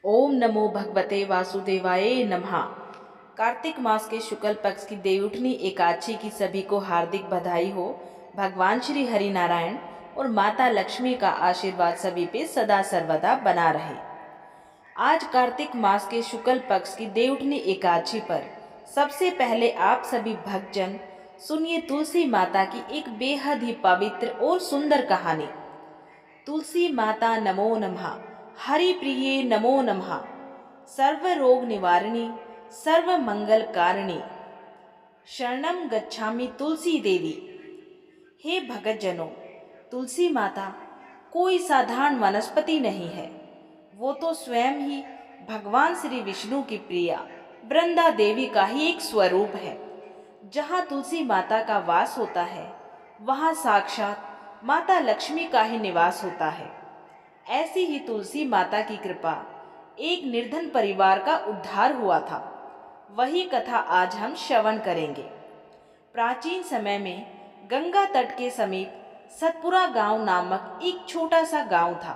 ओम नमो भगवते वासुदेवाय नमः। कार्तिक मास के शुक्ल पक्ष की देवउठनी एकादशी की सभी को हार्दिक बधाई हो। भगवान श्री हरि नारायण और माता लक्ष्मी का आशीर्वाद सभी पे सदा सर्वदा बना रहे। आज कार्तिक मास के शुक्ल पक्ष की देवउठनी एकादशी पर सबसे पहले आप सभी भक्तजन सुनिए तुलसी माता की एक बेहद ही पवित्र और सुंदर कहानी। तुलसी माता नमो नमः। हरि प्रिये नमो नमः। सर्व रोग निवारिणी सर्व मंगल कारिणी शरणम गच्छामि तुलसी देवी। हे भगत जनों, तुलसी माता कोई साधारण वनस्पति नहीं है। वो तो स्वयं ही भगवान श्री विष्णु की प्रिया वृंदा देवी का ही एक स्वरूप है। जहाँ तुलसी माता का वास होता है वहाँ साक्षात माता लक्ष्मी का ही निवास होता है। ऐसी ही तुलसी माता की कृपा एक निर्धन परिवार का उद्धार हुआ था। वही कथा आज हम श्रवण करेंगे। प्राचीन समय में गंगा तट के समीप सतपुरा गांव नामक एक छोटा सा गांव था।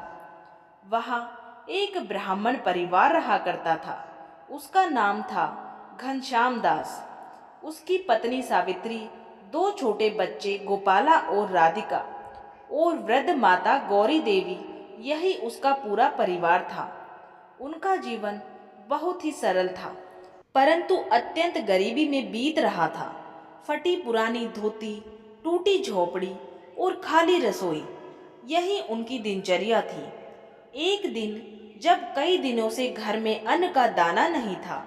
वहाँ एक ब्राह्मण परिवार रहा करता था। उसका नाम था घनश्याम दास। उसकी पत्नी सावित्री, दो छोटे बच्चे गोपाला और राधिका और वृद्ध माता गौरी देवी, यही उसका पूरा परिवार था। उनका जीवन बहुत ही सरल था, परंतु अत्यंत गरीबी में बीत रहा था। फटी पुरानी धोती, टूटी झोपड़ी और खाली रसोई, यही उनकी दिनचर्या थी। एक दिन जब कई दिनों से घर में अन्न का दाना नहीं था,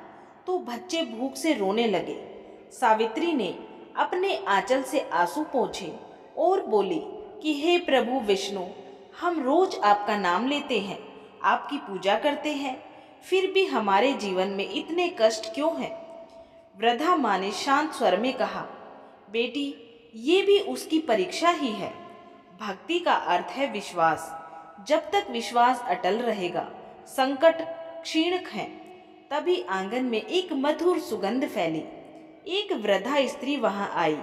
तो बच्चे भूख से रोने लगे। सावित्री ने अपने आंचल से आंसू पोंछे और बोली कि हे प्रभु विष्णु, हम रोज आपका नाम लेते हैं, आपकी पूजा करते हैं, फिर भी हमारे जीवन में इतने कष्ट क्यों हैं? वृद्धा माँ ने शांत स्वर में कहा, बेटी, ये भी उसकी परीक्षा ही है। भक्ति का अर्थ है विश्वास। जब तक विश्वास अटल रहेगा, संकट क्षीण हैं। तभी आंगन में एक मधुर सुगंध फैली। एक वृद्धा स्त्री वहां आई।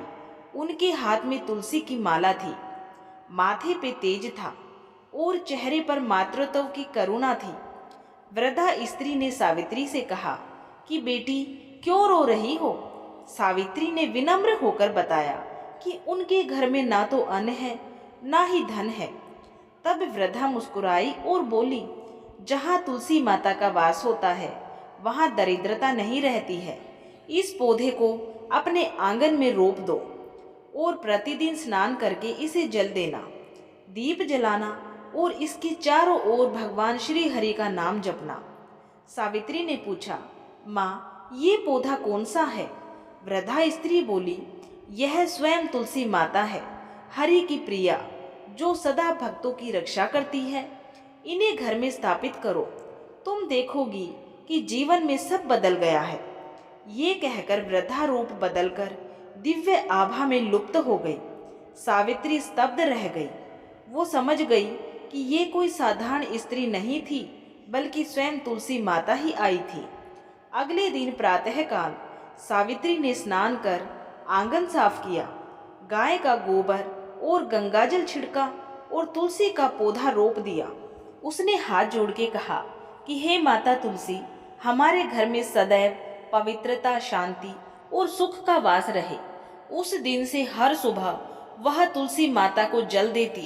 उनके हाथ में तुलसी की माला थी। माथे पे तेज था और चेहरे पर मातृत्व की करुणा थी। वृद्धा स्त्री ने सावित्री से कहा कि बेटी, क्यों रो रही हो? सावित्री ने विनम्र होकर बताया कि उनके घर में ना तो अन्न है, ना ही धन है। तब वृद्धा मुस्कुराई और बोली, जहाँ तुलसी माता का वास होता है वहाँ दरिद्रता नहीं रहती है। इस पौधे को अपने आंगन में रोप दो और प्रतिदिन स्नान करके इसे जल देना, दीप जलाना और इसके चारों ओर भगवान श्री हरि का नाम जपना। सावित्री ने पूछा, माँ, ये पौधा कौन सा है? वृद्धा स्त्री बोली, यह स्वयं तुलसी माता है, हरि की प्रिया, जो सदा भक्तों की रक्षा करती है। इन्हें घर में स्थापित करो, तुम देखोगी कि जीवन में सब बदल गया है। ये कहकर वृद्धा रूप बदलकर दिव्य आभा में लुप्त हो गई। सावित्री स्तब्ध रह गई। वो समझ गई कि ये कोई साधारण स्त्री नहीं थी, बल्कि स्वयं तुलसी माता ही आई थी। अगले दिन प्रातःकाल सावित्री ने स्नान कर आंगन साफ किया, गाय का गोबर और गंगाजल छिड़का और तुलसी का पौधा रोप दिया। उसने हाथ जोड़ के कहा कि हे माता तुलसी, हमारे घर में सदैव पवित्रता, शांति और सुख का वास रहे। उस दिन से हर सुबह वह तुलसी माता को जल देती,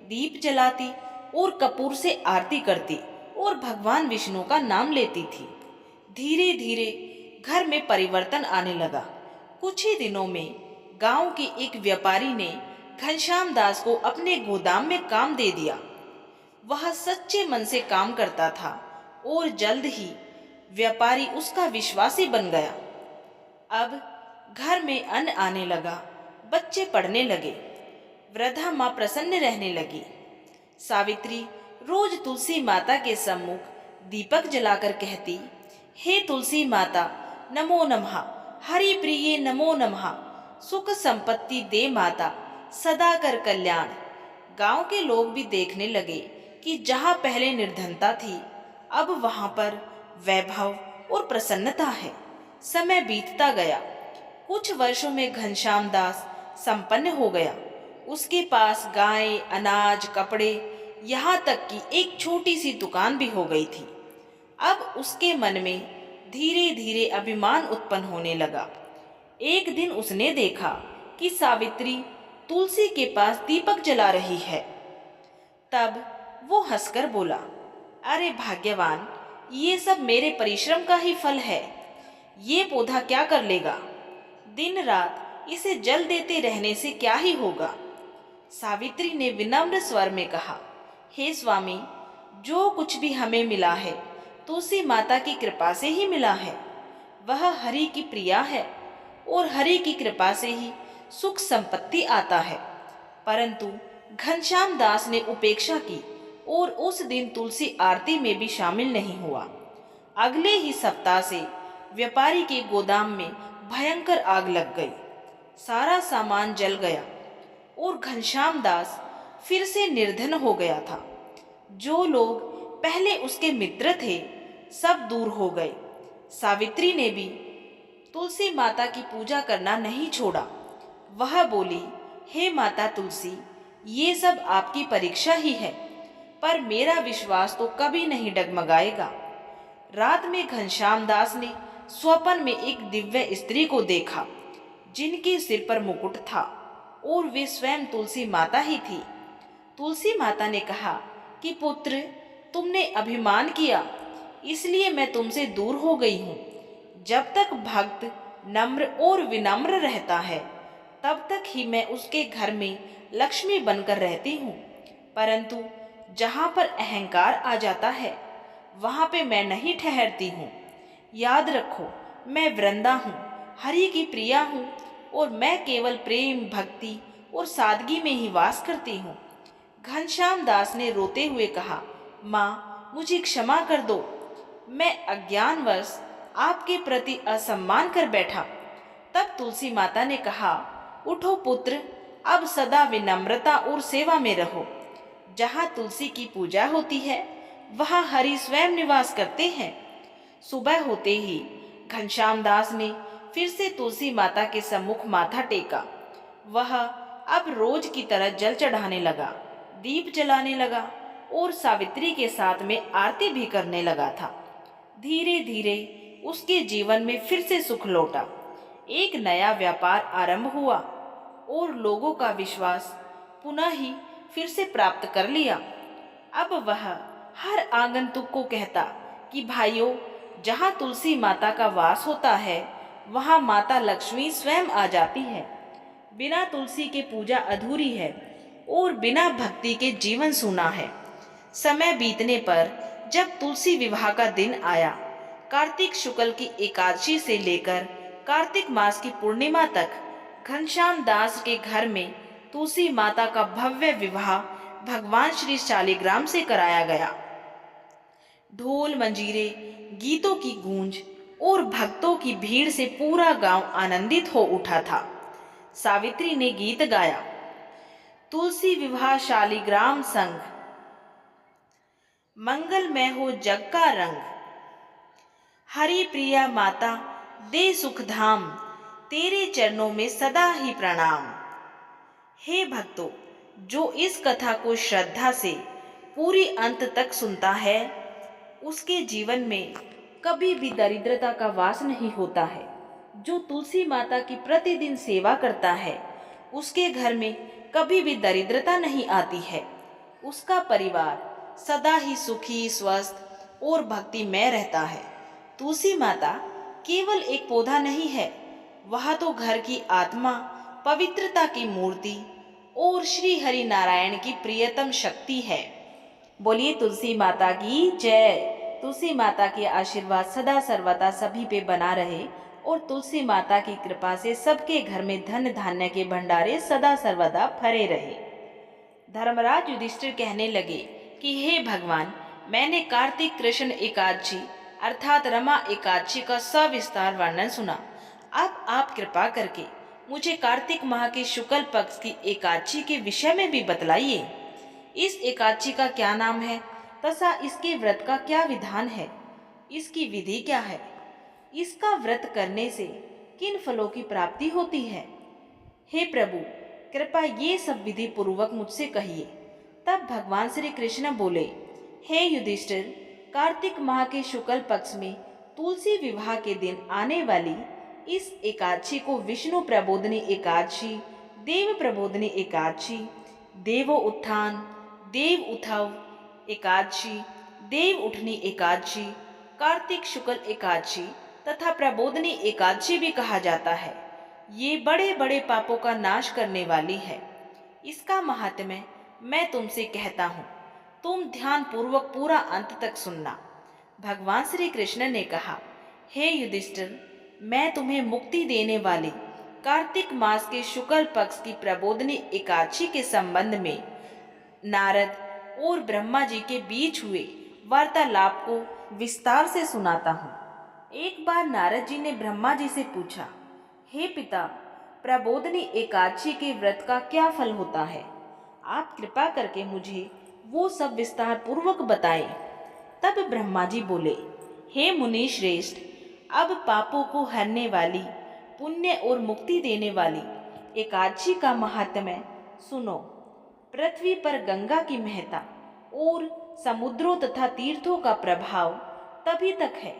दीप जलाती और कपूर से आरती करती और भगवान विष्णु का नाम लेती थी। धीरे धीरे घर में परिवर्तन आने लगा। कुछ ही दिनों में गांव के एक व्यापारी ने घनश्याम दास को अपने गोदाम में काम दे दिया। वह सच्चे मन से काम करता था और जल्द ही व्यापारी उसका विश्वासी बन गया। अब घर में अन्न आने लगा, बच्चे पढ़ने लगे, वृद्धा माँ प्रसन्न रहने लगी। सावित्री रोज तुलसी माता के सम्मुख दीपक जलाकर कहती, हे तुलसी माता नमो नमः, हरि प्रिये नमो नमः, सुख संपत्ति दे माता, सदा कर कल्याण। गांव के लोग भी देखने लगे कि जहाँ पहले निर्धनता थी, अब वहाँ पर वैभव और प्रसन्नता है। समय बीतता गया। कुछ वर्षों में घनश्याम दास संपन्न हो गया। उसके पास गाय, अनाज, कपड़े, यहाँ तक कि एक छोटी सी दुकान भी हो गई थी। अब उसके मन में धीरे धीरे अभिमान उत्पन्न होने लगा। एक दिन उसने देखा कि सावित्री तुलसी के पास दीपक जला रही है। तब वो हंसकर बोला, अरे भाग्यवान, ये सब मेरे परिश्रम का ही फल है। ये पौधा क्या कर लेगा? दिन रात इसे जल देते रहने से क्या ही होगा। सावित्री ने विनम्र स्वर में कहा, हे स्वामी, जो कुछ भी हमें मिला है तुलसी माता की कृपा से ही मिला है। वह हरि की प्रिया है और हरि की कृपा से ही सुख संपत्ति आता है। परंतु घनश्याम दास ने उपेक्षा की और उस दिन तुलसी आरती में भी शामिल नहीं हुआ। अगले ही सप्ताह से व्यापारी के गोदाम में भयंकर आग लग गई। सारा सामान जल गया और घनश्याम दास फिर से निर्धन हो गया था। जो लोग पहले उसके मित्र थे सब दूर हो गए। सावित्री ने भी तुलसी माता की पूजा करना नहीं छोड़ा। वह बोली, हे माता तुलसी, ये सब आपकी परीक्षा ही है, पर मेरा विश्वास तो कभी नहीं डगमगाएगा। रात में घनश्याम दास ने स्वप्न में एक दिव्य स्त्री को देखा, जिनके सिर पर मुकुट था और वे स्वयं तुलसी माता ही थी। तुलसी माता ने कहा कि पुत्र, तुमने अभिमान किया, इसलिए मैं तुमसे दूर हो गई हूँ। जब तक भक्त नम्र और विनम्र रहता है तब तक ही मैं उसके घर में लक्ष्मी बनकर रहती हूँ, परंतु जहाँ पर अहंकार आ जाता है वहाँ पे मैं नहीं ठहरती हूँ। याद रखो, मैं वृंदा हूँ, हरि की प्रिया हूँ और मैं केवल प्रेम, भक्ति और सादगी में ही वास करती हूँ। घनश्याम दास ने रोते हुए कहा, माँ, मुझे क्षमा कर दो, मैं अज्ञानवश आपके प्रति असम्मान कर बैठा। तब तुलसी माता ने कहा, उठो पुत्र, अब सदा विनम्रता और सेवा में रहो। जहाँ तुलसी की पूजा होती है वहाँ हरि स्वयं निवास करते हैं। सुबह होते ही घनश्याम दास ने फिर से तुलसी माता के सम्मुख माथा टेका। वह अब रोज की तरह जल चढ़ाने लगा, दीप जलाने लगा और सावित्री के साथ में आरती भी करने लगा था। धीरे धीरे उसके जीवन में फिर से सुख लौटा। एक नया व्यापार आरंभ हुआ और लोगों का विश्वास पुनः ही फिर से प्राप्त कर लिया। अब वह हर आगंतुक को कहता कि भाइयों, जहाँ तुलसी माता का वास होता है वहाँ माता लक्ष्मी स्वयं आ जाती है। बिना तुलसी के पूजा अधूरी है और बिना भक्ति के जीवन सूना है। समय बीतने पर जब तुलसी विवाह का दिन आया, कार्तिक शुक्ल की एकादशी से लेकर कार्तिक मास की पूर्णिमा तक घनश्याम दास के घर में तुलसी माता का भव्य विवाह भगवान श्री शालिग्राम से कराया गया। ढोल, मंजीरे, गीतों की गूंज और भक्तों की भीड़ से पूरा गांव आनंदित हो उठा था। सावित्री ने गीत गाया, तुलसी विवाह शालिग्राम संग, मंगलमय हो जग का रंग। हरि प्रिया माता दे सुख धाम, तेरे चरणों में सदा ही प्रणाम। हे भक्तों, जो इस कथा को श्रद्धा से पूरी अंत तक सुनता है उसके जीवन में कभी भी दरिद्रता का वास नहीं होता है। जो तुलसी माता की प्रतिदिन सेवा करता है उसके घर में कभी भी दरिद्रता नहीं आती है। उसका परिवार सदा ही सुखी, स्वस्थ और भक्तिमय रहता है। तुलसी माता केवल एक पौधा नहीं है, वह तो घर की आत्मा, पवित्रता की मूर्ति और श्री हरि नारायण की प्रियतम शक्ति है। बोलिए तुलसी माता की जय। तुलसी माता के आशीर्वाद सदा सर्वदा सभी पे बना रहे और तुलसी माता की कृपा से सबके घर में धन धान्य के भंडारे सदा सर्वदा भरे रहे। धर्मराज युधिष्ठिर कहने लगे कि हे भगवान, मैंने कार्तिक कृष्ण एकादशी अर्थात रमा एकादशी का सविस्तार वर्णन सुना। अब आप कृपा करके मुझे कार्तिक माह के शुक्ल पक्ष की एकादशी के विषय में भी बतलाइए। इस एकादशी का क्या नाम है तथा इसके व्रत का क्या विधान है, इसकी विधि क्या है, इसका व्रत करने से किन फलों की प्राप्ति होती है। हे प्रभु, कृपा ये सब विधि पूर्वक मुझसे कहिए। तब भगवान श्री कृष्ण बोले, हे युधिष्ठिर, कार्तिक माह के शुक्ल पक्ष में तुलसी विवाह के दिन आने वाली इस एकादशी को विष्णु प्रबोधनी एकादशी, देव प्रबोधनी एकादशी, देवो उत्थान, देव उथव एकादशी, देव उठनी एकादशी, कार्तिक शुक्ल एकादशी तथा प्रबोधनी एकादशी भी कहा जाता है। ये बड़े बड़े पापों का नाश करने वाली है। इसका महात्म्य मैं तुमसे कहता हूँ, तुम ध्यान पूर्वक पूरा अंत तक सुनना। भगवान श्री कृष्ण ने कहा, हे युधिष्ठिर, मैं तुम्हें मुक्ति देने वाली कार्तिक मास के शुक्ल पक्ष की प्रबोधनी एकादशी के संबंध में नारद और ब्रह्मा जी के बीच हुए वार्तालाप को विस्तार से सुनाता हूँ। एक बार नारद जी ने ब्रह्मा जी से पूछा, हे पिता, प्रबोधनी एकादशी के व्रत का क्या फल होता है? आप कृपा करके मुझे वो सब विस्तार पूर्वक बताएं। तब ब्रह्मा जी बोले, हे मुनि श्रेष्ठ, अब पापों को हरने वाली, पुण्य और मुक्ति देने वाली एकादशी का महात्म्य सुनो। पृथ्वी पर गंगा की महत्ता और समुद्रों तथा तीर्थों का प्रभाव तभी तक है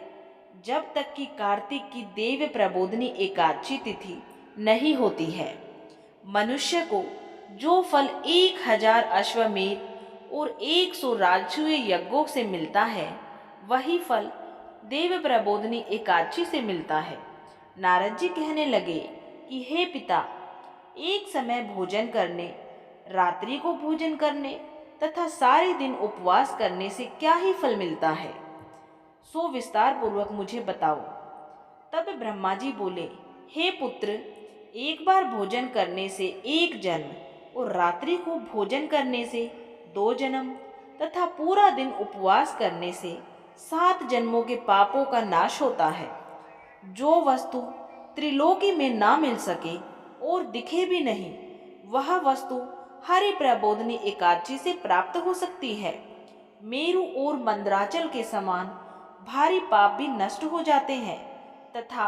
जब तक कि कार्तिक की देव प्रबोधनी एकादशी तिथि नहीं होती है। मनुष्य को जो फल 1000 अश्वमेध और 100 राजसूय यज्ञों से मिलता है, वही फल देव प्रबोधनी एकादशी से मिलता है। नारद जी कहने लगे कि हे पिता, एक समय भोजन करने, रात्रि को भोजन करने तथा सारे दिन उपवास करने से क्या ही फल मिलता है, सो विस्तार पूर्वक मुझे बताओ। तब ब्रह्मा जी बोले, हे पुत्र, एक बार भोजन करने से 1 जन्म और रात्रि को भोजन करने से 2 जन्म तथा पूरा दिन उपवास करने से 7 जन्मों के पापों का नाश होता है। जो वस्तु त्रिलोकी में ना मिल सके और दिखे भी नहीं, वह वस्तु हरि प्रबोधनी एकादशी से प्राप्त हो सकती है। मेरु और मंदराचल के समान भारी पाप भी नष्ट हो जाते हैं तथा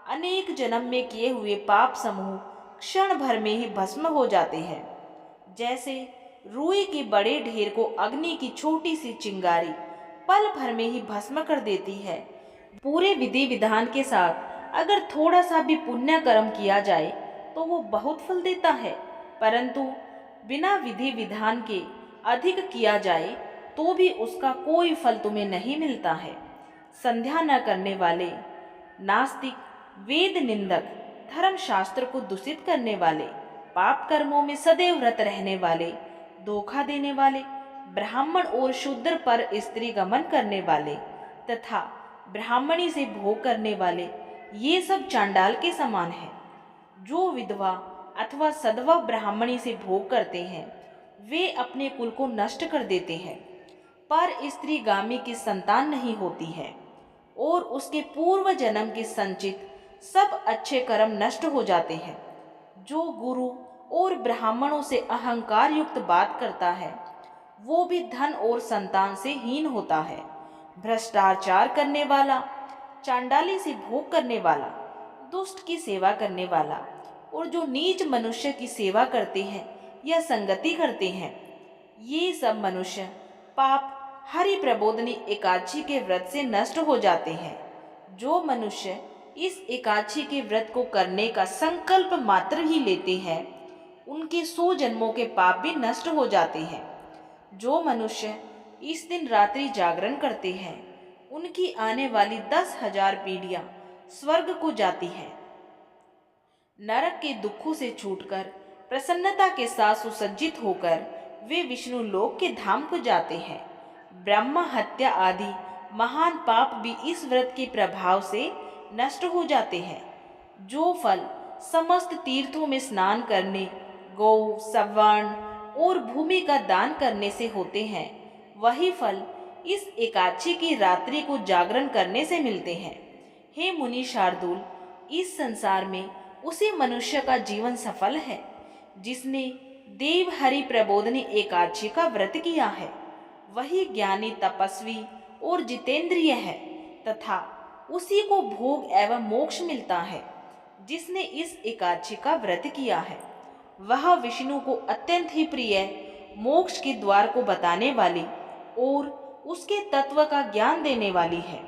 अनेक जन्म में किए हुए पाप समूह क्षण भर में ही भस्म हो जाते हैं। जैसे रुई के बड़े ढेर को अग्नि की छोटी सी चिंगारी पल भर में ही भस्म कर देती है। पूरे विधि विधान के साथ अगर थोड़ा सा भी पुण्य कर्म किया जाए तो वो बहुत फल देता है, परंतु बिना विधि विधान के अधिक किया जाए तो भी उसका कोई फल तुम्हें नहीं मिलता है। संध्या न करने वाले, नास्तिक, वेद निंदक, धर्म शास्त्र को दूषित करने वाले, पाप कर्मों में सदैव व्रत रहने वाले, धोखा देने वाले, ब्राह्मण और शूद्र पर स्त्री गमन करने वाले तथा ब्राह्मणी से भोग करने वाले, ये सब चांडाल के समान है। जो विधवा अथवा सधवा ब्राह्मणी से भोग करते हैं, वे अपने कुल को नष्ट कर देते हैं। पर स्त्री गामी की संतान नहीं होती है और उसके पूर्व जन्म के संचित सब अच्छे कर्म नष्ट हो जाते हैं। जो गुरु और ब्राह्मणों से अहंकार युक्त बात करता है, वो भी धन और संतान से हीन होता है। भ्रष्टाचार करने वाला, चांडाली से भोग करने वाला, दुष्ट की सेवा करने वाला और जो नीच मनुष्य की सेवा करते हैं या संगति करते हैं, ये सब मनुष्य पाप हरि प्रबोधनी एकादशी के व्रत से नष्ट हो जाते हैं। जो मनुष्य इस एकादशी के व्रत को करने का संकल्प मात्र ही लेते हैं, उनके 100 जन्मों के पाप भी नष्ट हो जाते हैं। जो मनुष्य इस दिन रात्रि जागरण करते हैं, उनकी आने वाली 10,000 पीढ़ियां स्वर्ग को जाती हैं। नरक के दुखों से छूटकर प्रसन्नता के साथ सुसज्जित होकर वे विष्णु लोक के धाम को जाते हैं। ब्रह्म हत्या आदि महान पाप भी इस व्रत के प्रभाव से नष्ट हो जाते हैं। जो फल समस्त तीर्थों में स्नान करने, गौ, सवर्ण और भूमि का दान करने से होते हैं, वही फल इस एकादशी की रात्रि को जागरण करने से मिलते हैं। हे मुनि शार्दूल, इस संसार में उसी मनुष्य का जीवन सफल है जिसने देव हरि प्रबोधनी एकादशी का व्रत किया है। वही ज्ञानी, तपस्वी और जितेंद्रिय है तथा उसी को भोग एवं मोक्ष मिलता है जिसने इस एकादशी का व्रत किया है। वह विष्णु को अत्यंत ही प्रिय मोक्ष के द्वार को बताने वाली और उसके तत्व का ज्ञान देने वाली है।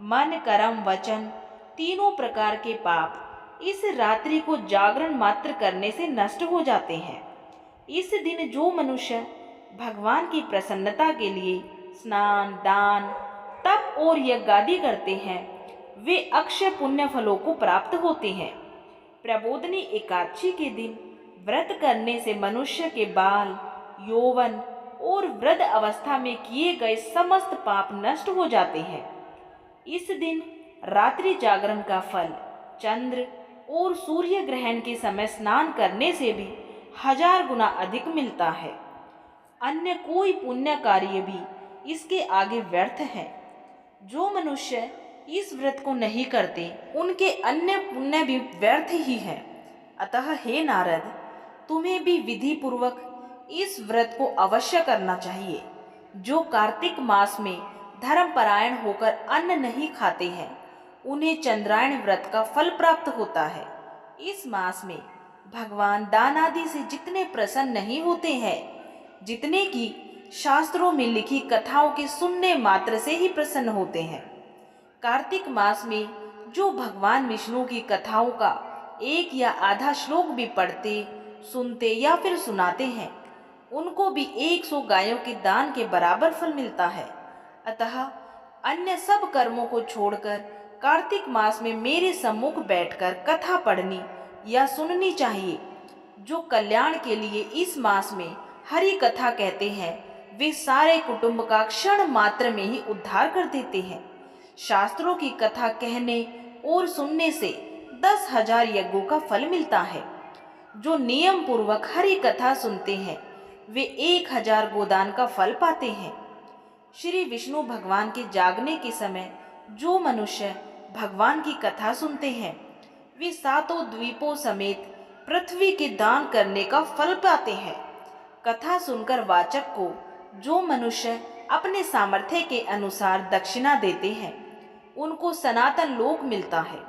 मन, कर्म, वचन तीनों प्रकार के पाप इस रात्रि को जागरण मात्र करने से नष्ट हो जाते हैं। इस दिन जो मनुष्य भगवान की प्रसन्नता के लिए स्नान, दान, तप और यज्ञादि करते हैं, वे अक्षय पुण्य फलों को प्राप्त होते हैं। प्रबोधनी एकादशी के दिन व्रत करने से मनुष्य के बाल, यौवन और वृद्ध अवस्था में किए गए समस्त पाप नष्ट हो जाते हैं। इस दिन रात्रि जागरण का फल चंद्र और सूर्य ग्रहण के समय स्नान करने से भी 1000 गुना अधिक मिलता है। अन्य कोई पुण्य कार्य भी इसके आगे व्यर्थ है। जो मनुष्य इस व्रत को नहीं करते, उनके अन्य पुण्य भी व्यर्थ ही है। अतः हे नारद, तुम्हें भी विधि पूर्वक इस व्रत को अवश्य करना चाहिए। जो कार्तिक मास में धर्मपरायण होकर अन्न नहीं खाते हैं, उन्हें चंद्रायण व्रत का फल प्राप्त होता है। इस मास में भगवान दान आदि से जितने प्रसन्न नहीं होते हैं, जितने कि शास्त्रों में लिखी कथाओं के सुनने मात्र से ही प्रसन्न होते हैं। कार्तिक मास में जो भगवान विष्णु की कथाओं का एक या आधा श्लोक भी पढ़ते, सुनते या फिर सुनाते हैं, उनको भी 100 गायों के दान के बराबर फल मिलता है। अतः अन्य सब कर्मों को छोड़कर कार्तिक मास में मेरे सम्मुख बैठकर कथा पढ़नी या सुननी चाहिए। जो कल्याण के लिए इस मास में हरि कथा कहते हैं, वे सारे कुटुंब का क्षण मात्र में ही उद्धार कर देते हैं। शास्त्रों की कथा कहने और सुनने से 10,000 यज्ञों का फल मिलता है। जो नियम पूर्वक हरि कथा सुनते हैं, वे 1000 गोदान का फल पाते हैं। श्री विष्णु भगवान के जागने के समय जो मनुष्य भगवान की कथा सुनते हैं, वे 7 द्वीपों समेत पृथ्वी के दान करने का फल पाते हैं। कथा सुनकर वाचक को जो मनुष्य अपने सामर्थ्य के अनुसार दक्षिणा देते हैं, उनको सनातन लोक मिलता है।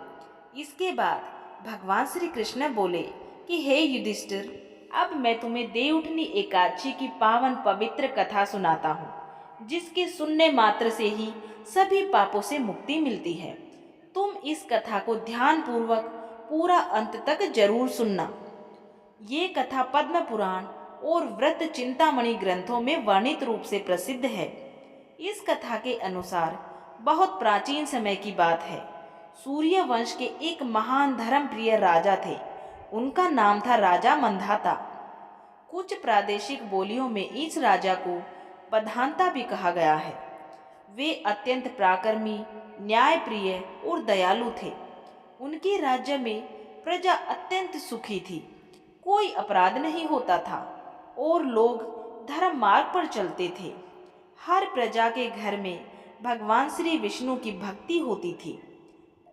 इसके बाद भगवान श्री कृष्ण बोले कि हे युधिष्ठिर, अब मैं तुम्हें देवउठनी एकादशी की पावन पवित्र कथा सुनाता हूँ, जिसके सुनने मात्र से ही सभी पापों से मुक्ति मिलती है। तुम इस कथा को ध्यान पूर्वक पूरा अंत तक जरूर सुनना। ये कथा पद्म पुराण और व्रत चिंतामणि ग्रंथों में वर्णित रूप से प्रसिद्ध है। इस कथा के अनुसार बहुत प्राचीन समय की बात है। सूर्य वंश के एक महान धर्मप्रिय राजा थे। उनका नाम था राजा मंधाता। कुछ प्रादेशिक बोलियों में इस राजा को प्रधानता भी कहा गया है। वे अत्यंत पराक्रमी, न्यायप्रिय और दयालु थे। उनके राज्य में प्रजा अत्यंत सुखी थी। कोई अपराध नहीं होता था और लोग धर्म मार्ग पर चलते थे। हर प्रजा के घर में भगवान श्री विष्णु की भक्ति होती थी।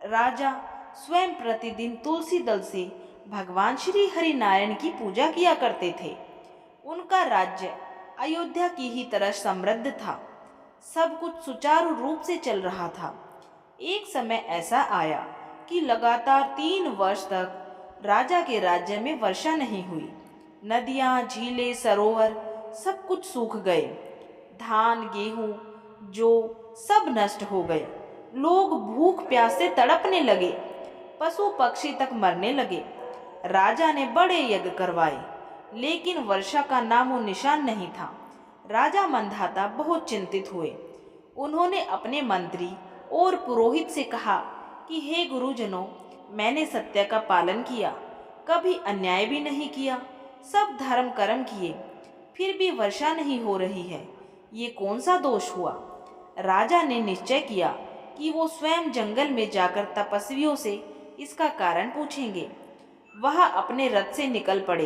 राजा स्वयं प्रतिदिन तुलसी दल से भगवान श्री हरि नारायण की पूजा किया करते थे। उनका राज्य अयोध्या की ही तरह समृद्ध था। सब कुछ सुचारू रूप से चल रहा था। एक समय ऐसा आया कि लगातार 3 वर्ष तक राजा के राज्य में वर्षा नहीं हुई। नदियां, झीलें, सरोवर सब कुछ सूख गए। धान, गेहूं, जौ सब नष्ट हो गए। लोग भूख प्यास से तड़पने लगे। पशु पक्षी तक मरने लगे। राजा ने बड़े यज्ञ करवाए, लेकिन वर्षा का नामो निशान नहीं था। राजा मंधाता बहुत चिंतित हुए। उन्होंने अपने मंत्री और पुरोहित से कहा कि हे गुरुजनों, मैंने सत्य का पालन किया, कभी अन्याय भी नहीं किया, सब धर्म कर्म किए, फिर भी वर्षा नहीं हो रही है। ये कौन सा दोष हुआ? राजा ने निश्चय किया कि वो स्वयं जंगल में जाकर तपस्वियों से इसका कारण पूछेंगे। वह अपने रथ से निकल पड़े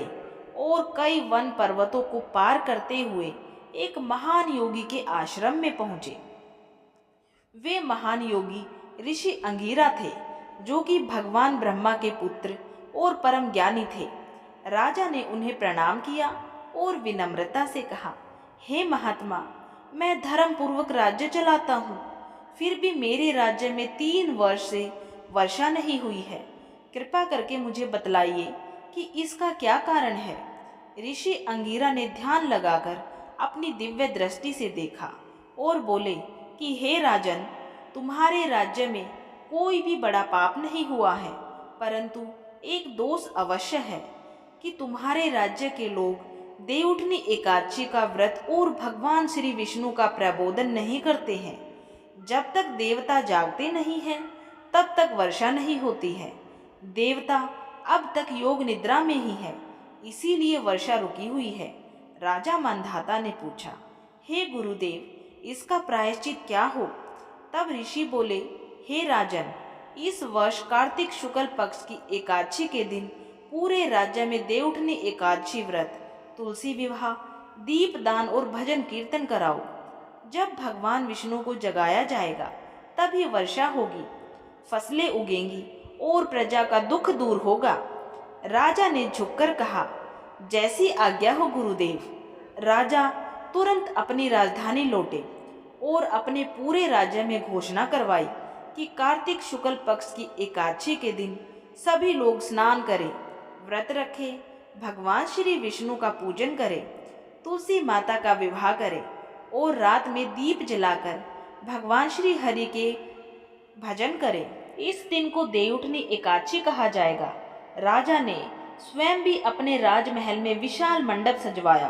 और कई वन पर्वतों को पार करते हुए एक महान योगी के आश्रम में पहुंचे। वे महान योगी ऋषि अंगिरा थे, जो कि भगवान ब्रह्मा के पुत्र और परम ज्ञानी थे। राजा ने उन्हें प्रणाम किया और विनम्रता से कहा, हे महात्मा, मैं धर्म पूर्वक राज्य चलाता हूँ, फिर भी मेरे राज्य में 3 वर्ष से वर्षा नहीं हुई है। कृपा करके मुझे बतलाइए कि इसका क्या कारण है। ऋषि अंगिरा ने ध्यान लगाकर अपनी दिव्य दृष्टि से देखा और बोले कि हे राजन, तुम्हारे राज्य में कोई भी बड़ा पाप नहीं हुआ है, परंतु एक दोष अवश्य है कि तुम्हारे राज्य के लोग देवउठनी एकादशी का व्रत और भगवान श्री विष्णु का प्रबोधन नहीं करते हैं। जब तक देवता जागते नहीं हैं, तब तक वर्षा नहीं होती है। देवता अब तक योग निद्रा में ही है, इसीलिए वर्षा रुकी हुई है। राजा मांधाता ने पूछा, हे गुरुदेव, इसका प्रायश्चित क्या हो? तब ऋषि बोले, हे राजन, इस वर्ष कार्तिक शुक्ल पक्ष की एकादशी के दिन पूरे राज्य में देवउठनी एकादशी व्रत, तुलसी विवाह, दीपदान और भजन कीर्तन कराओ। जब भगवान विष्णु को जगाया जाएगा तभी वर्षा होगी, फसलें उगेंगी और प्रजा का दुख दूर होगा। राजा ने झुककर कहा, जैसी आज्ञा हो गुरुदेव। राजा तुरंत अपनी राजधानी लौटे और अपने पूरे राज्य में घोषणा करवाई कि कार्तिक शुक्ल पक्ष की एकादशी के दिन सभी लोग स्नान करें, व्रत रखें, भगवान श्री विष्णु का पूजन करें, तुलसी माता का विवाह करें और रात में दीप जलाकर भगवान श्री हरि के भजन करें। इस दिन को देवउठनी एकादशी कहा जाएगा। राजा ने स्वयं भी अपने राजमहल में विशाल मंडप सजवाया,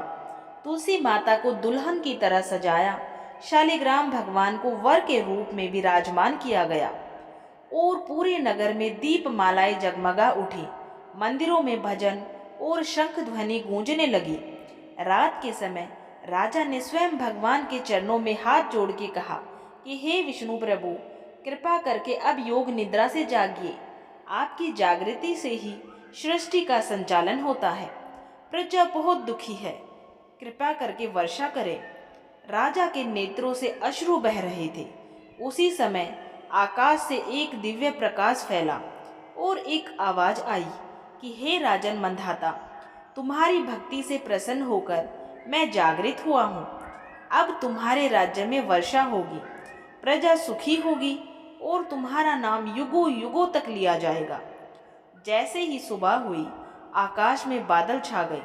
तुलसी माता को दुल्हन की तरह सजाया, शालिग्राम भगवान को वर के रूप में विराजमान किया गया और पूरे नगर में दीप मालाएं जगमगा उठी। मंदिरों में भजन और शंख ध्वनि गूंजने लगी। रात के समय राजा ने स्वयं भगवान के चरणों में हाथ जोड़ के कहा कि हे विष्णु प्रभु, कृपा करके अब योग निद्रा से जागिए। आपकी जागृति से ही सृष्टि का संचालन होता है। प्रजा बहुत दुखी है, कृपा करके वर्षा करें। राजा के नेत्रों से अश्रु बह रहे थे। उसी समय आकाश से एक दिव्य प्रकाश फैला और एक आवाज आई कि हे राजन मंधाता, तुम्हारी भक्ति से प्रसन्न होकर मैं जागृत हुआ हूँ। अब तुम्हारे राज्य में वर्षा होगी, प्रजा सुखी होगी और तुम्हारा नाम युगों युगों तक लिया जाएगा। जैसे ही सुबह हुई, आकाश में बादल छा गए,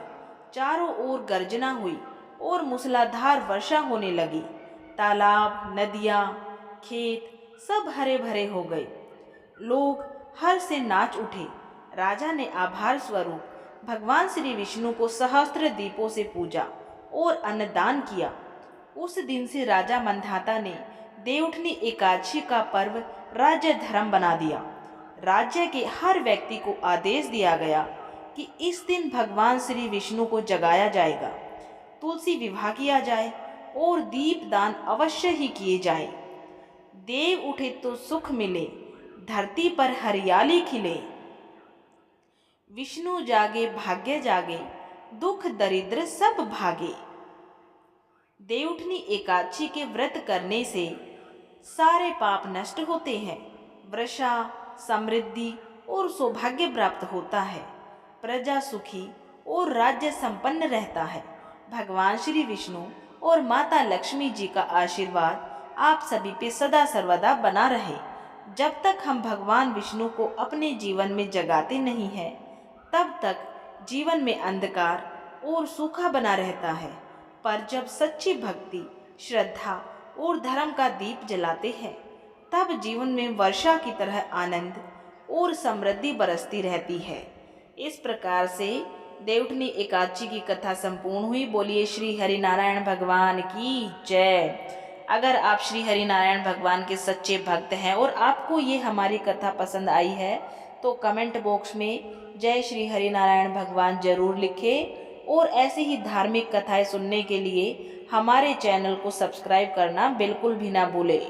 चारों ओर गर्जना हुई और मूसलाधार वर्षा होने लगी। तालाब, नदियाँ, खेत सब हरे भरे हो गए। लोग हर्ष से नाच उठे। राजा ने आभार स्वरूप भगवान श्री विष्णु को सहस्त्र दीपों से पूजा और अन्नदान किया। उस दिन से राजा मंधाता ने देवउठनी एकादशी का पर्व राज्य धर्म बना दिया। राज्य के हर व्यक्ति को आदेश दिया गया कि इस दिन भगवान श्री विष्णु को जगाया जाएगा, तुलसी विवाह किया जाए और दीपदान अवश्य ही किए जाए। देव उठे तो सुख मिले, धरती पर हरियाली खिले। विष्णु जागे भाग्य जागे, दुख दरिद्र सब भागे। देवउठनी एकादशी के व्रत करने से सारे पाप नष्ट होते हैं, वर्षा, समृद्धि और सौभाग्य प्राप्त होता है, प्रजा सुखी और राज्य संपन्न रहता है। भगवान श्री विष्णु और माता लक्ष्मी जी का आशीर्वाद आप सभी पे सदा सर्वदा बना रहे। जब तक हम भगवान विष्णु को अपने जीवन में जगाते नहीं हैं, तब तक जीवन में अंधकार और सूखा बना रहता है। पर जब सच्ची भक्ति, श्रद्धा और धर्म का दीप जलाते हैं, तब जीवन में वर्षा की तरह आनंद और समृद्धि बरसती रहती है। इस प्रकार से देवउठनी एकादशी की कथा संपूर्ण हुई। बोलिए श्री हरिनारायण भगवान की जय। अगर आप श्री हरिनारायण भगवान के सच्चे भक्त हैं और आपको ये हमारी कथा पसंद आई है, तो कमेंट बॉक्स में जय श्री हरिनारायण भगवान जरूर लिखें और ऐसी ही धार्मिक कथाएं सुनने के लिए हमारे चैनल को सब्सक्राइब करना बिल्कुल भी ना भूलें।